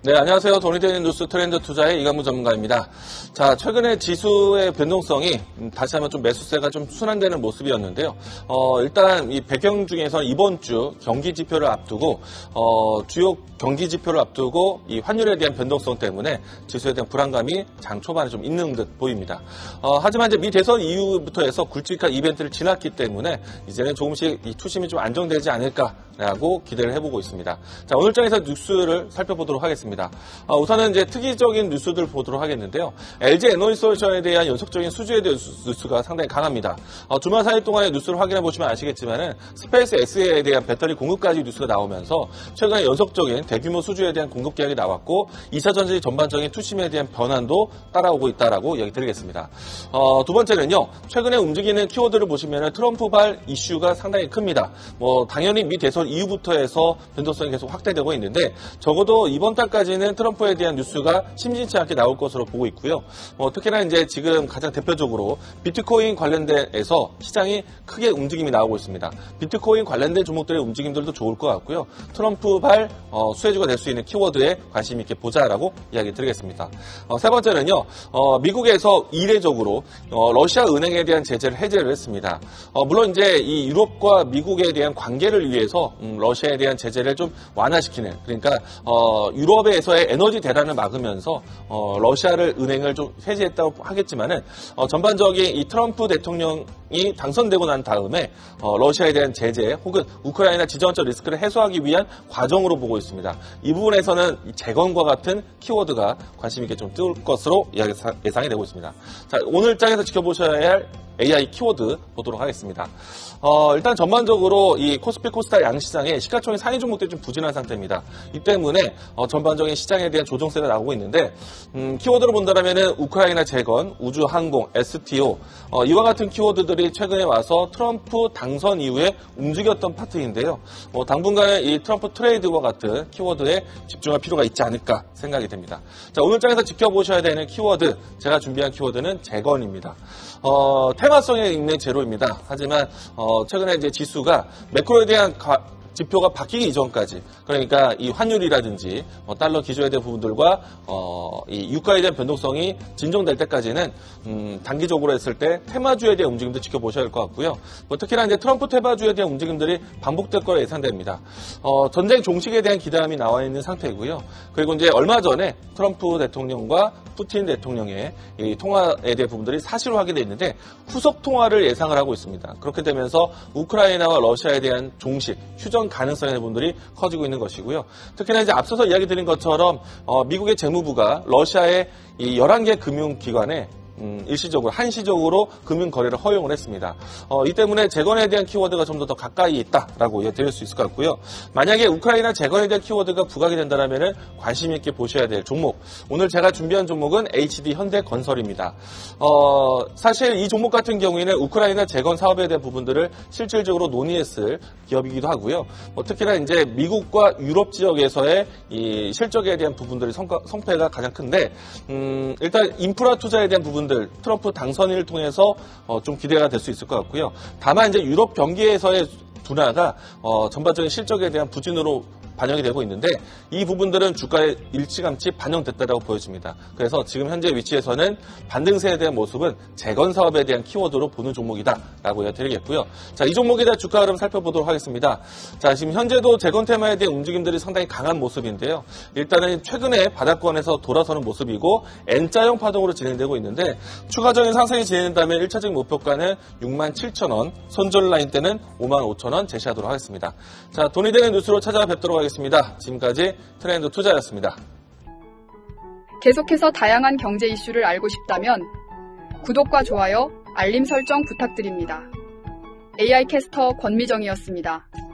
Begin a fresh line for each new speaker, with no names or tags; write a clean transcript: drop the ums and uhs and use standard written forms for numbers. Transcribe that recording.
네, 안녕하세요. 돈이 되는 뉴스 트렌드 투자의 이관무 전문가입니다. 자, 최근에 지수의 변동성이 다시 한번 좀 매수세가 좀 순환되는 모습이었는데요. 일단 이 배경 중에서 이번 주 경기 지표를 앞두고, 주요 경기 지표를 앞두고 이 환율에 대한 변동성 때문에 지수에 대한 불안감이 장 초반에 좀 있는 듯 보입니다. 하지만 이제 미 대선 이후부터 해서 굵직한 이벤트를 지났기 때문에 이제는 조금씩 이 투심이 좀 안정되지 않을까라고 기대를 해보고 있습니다. 자, 오늘 장에서 뉴스를 살펴보도록 하겠습니다. 우선은 이제 특이적인 뉴스들 보도록 하겠는데요. LG 에너지솔루션에 대한 연속적인 수주에 대한 뉴스가 상당히 강합니다. 주말 4일 동안의 뉴스를 확인해 보시면 아시겠지만은 스페이스 X에 대한 배터리 공급까지 뉴스가 나오면서 최근에 연속적인 대규모 수주에 대한 공급 계약이 나왔고 2차 전지 전반적인 투심에 대한 변환도 따라오고 있다라고 이야기 드리겠습니다. 두 번째는요. 최근에 움직이는 키워드를 보시면은 트럼프발 이슈가 상당히 큽니다. 당연히 미 대선 이후부터 해서 변동성이 계속 확대되고 있는데 적어도 이번 달까지는 트럼프에 대한 뉴스가 심심치 않게 나올 것으로 보고 있고요. 특히나 이제 지금 가장 대표적으로 비트코인 관련돼서 시장이 크게 움직임이 나오고 있습니다. 비트코인 관련된 종목들의 움직임들도 좋을 것 같고요. 트럼프발 수혜주가 될 수 있는 키워드에 관심 있게 보자라고 이야기 드리겠습니다. 세 번째는요. 미국에서 이례적으로 러시아 은행에 대한 제재를 해제를 했습니다. 물론 이제 이 유럽과 미국에 대한 관계를 위해서 러시아에 대한 제재를 좀 완화시키는 그러니까 유럽에서의 에너지 대란을 막으면서 러시아를 은행을 좀 해제했다고 하겠지만은 전반적인 이 트럼프 대통령이 당선되고 난 다음에 러시아에 대한 제재 혹은 우크라이나 지정학적 리스크를 해소하기 위한 과정으로 보고 있습니다. 이 부분에서는 재건과 같은 키워드가 관심 있게 좀 뜰 것으로 예상이 되고 있습니다. 자, 오늘 장에서 지켜보셔야 할 AI 키워드 보도록 하겠습니다. 일단 전반적으로 이 코스피 코스닥 양시장에 시가총액 상위 종목들이 좀 부진한 상태입니다. 이 때문에 전반적인 시장에 대한 조정세가 나오고 있는데 키워드로 본다면은 우크라이나 재건, 우주 항공, STO 이와 같은 키워드들이 최근에 와서 트럼프 당선 이후에 움직였던 파트인데요. 당분간은 이 트럼프 트레이드와 같은 키워드에 집중할 필요가 있지 않을까 생각이 됩니다. 자, 오늘 장에서 지켜보셔야 되는 키워드, 제가 준비한 키워드는 재건입니다. 테마성에 있는 재료입니다. 하지만 최근에 이제 지수가 매크로에 대한 지표가 바뀌기 이전까지 그러니까 이 환율이라든지 달러 기조에 대한 부분들과 이 유가에 대한 변동성이 진정될 때까지는 단기적으로 했을 때 테마주에 대한 움직임도 지켜보셔야 할 것 같고요. 특히나 이제 트럼프 테마주에 대한 움직임들이 반복될 거라 예상됩니다. 전쟁 종식에 대한 기대감이 나와 있는 상태이고요. 그리고 이제 얼마 전에 트럼프 대통령과 푸틴 대통령의 이 통화에 대한 부분들이 사실로 확인되어 있는데 후속 통화를 예상을 하고 있습니다. 그렇게 되면서 우크라이나와 러시아에 대한 종식, 휴전 가능성의 부분들이 커지고 있는 것이고요. 특히나 이제 앞서서 이야기 드린 것처럼 미국의 재무부가 러시아의 이 11개 금융기관에 일시적으로 한시적으로 금융 거래를 허용을 했습니다. 이 때문에 재건에 대한 키워드가 좀 더 가까이 있다라고 드릴 수 있을 것 같고요. 만약에 우크라이나 재건에 대한 키워드가 부각이 된다면 관심 있게 보셔야 될 종목. 오늘 제가 준비한 종목은 HD 현대건설입니다. 사실 이 종목 같은 경우에는 우크라이나 재건 사업에 대한 부분들을 실질적으로 논의했을 기업이기도 하고요. 특히나 이제 미국과 유럽 지역에서의 이 실적에 대한 부분들의 성패가 가장 큰데 일단 인프라 투자에 대한 부분 트럼프 당선을 통해서 좀 기대가 될 수 있을 것 같고요. 다만 이제 유럽 경기에서의 둔화가 전반적인 실적에 대한 부진으로 반영이 되고 있는데 이 부분들은 주가에 일찌감치 반영됐다고 보여집니다. 그래서 지금 현재 위치에서는 반등세에 대한 모습은 재건 사업에 대한 키워드로 보는 종목이다라고 드리겠고요. 자, 이 종목에 대한 주가 흐름 살펴보도록 하겠습니다. 자, 지금 현재도 재건 테마에 대한 움직임들이 상당히 강한 모습인데요. 일단은 최근에 바닥권에서 돌아서는 모습이고 N자형 파동으로 진행되고 있는데 추가적인 상승이 진행된다면 1차적인 목표가는 67,000원, 손절 라인 때는 55,000원 제시하도록 하겠습니다. 자, 돈이 되는 뉴스로 찾아뵙도록 하겠습니다. 지금까지 트렌드 투자였습니다.
계속해서 다양한 경제 이슈를 알고 싶다면 구독과 좋아요, 알림 설정 부탁드립니다. AI 캐스터 권미정이었습니다.